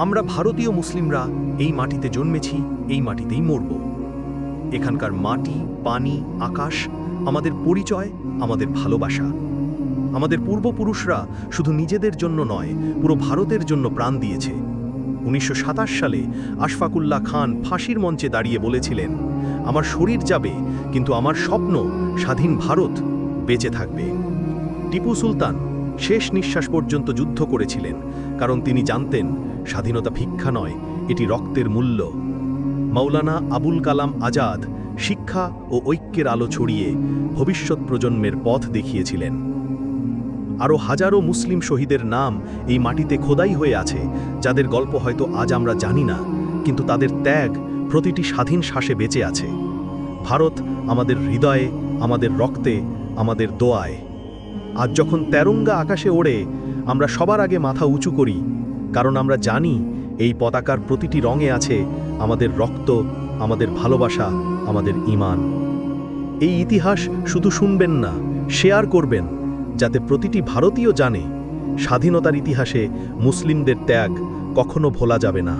আমরা ভারতীয় মুসলিমরা এই মাটিতে জন্মেছি, এই মাটিতেই মরব। এখানকার মাটি, পানি, আকাশ আমাদের পরিচয়, আমাদের ভালোবাসা। আমাদের পূর্বপুরুষরা শুধু নিজেদের জন্য নয়, পুরো ভারতের জন্য প্রাণ দিয়েছে। 1927 সালে আশফাকুল্লাহ খান ফাঁসির মঞ্চে দাঁড়িয়ে বলেছিলেন, আমার শরীর যাবে, কিন্তু আমার স্বপ্ন স্বাধীন ভারত বেঁচে থাকবে। টিপু সুলতান শেষ নিঃশ্বাস পর্যন্ত যুদ্ধ করেছিলেন, কারণ তিনি জানতেন স্বাধীনতা ভিক্ষা নয়, এটি রক্তের মূল্য। মাওলানা আবুল কালাম আজাদ শিক্ষা ও ঐক্যের আলো ছড়িয়ে ভবিষ্যৎ প্রজন্মের পথ দেখিয়েছিলেন। আরও হাজারো মুসলিম শহীদের নাম এই মাটিতে খোদাই হয়ে আছে, যাদের গল্প হয়তো আজ আমরা জানি না, কিন্তু তাদের ত্যাগ প্রতিটি স্বাধীন শ্বাসে বেঁচে আছে। ভারত আমাদের হৃদয়ে, আমাদের রক্তে, আমাদের দোয়ায়। আজ যখন তেরঙ্গা আকাশে ওড়ে, আমরা সবার আগে মাথা উঁচু করি, কারণ আমরা জানি এই পতাকার প্রতিটি রঙে আছে আমাদের রক্ত, আমাদের ভালোবাসা, আমাদের ঈমান। এই ইতিহাস শুধু শুনবেন না, শেয়ার করবেন, যাতে প্রতিটি ভারতীয় জানে স্বাধীনতার ইতিহাসে মুসলিমদের ত্যাগ কখনো ভোলা যাবে না।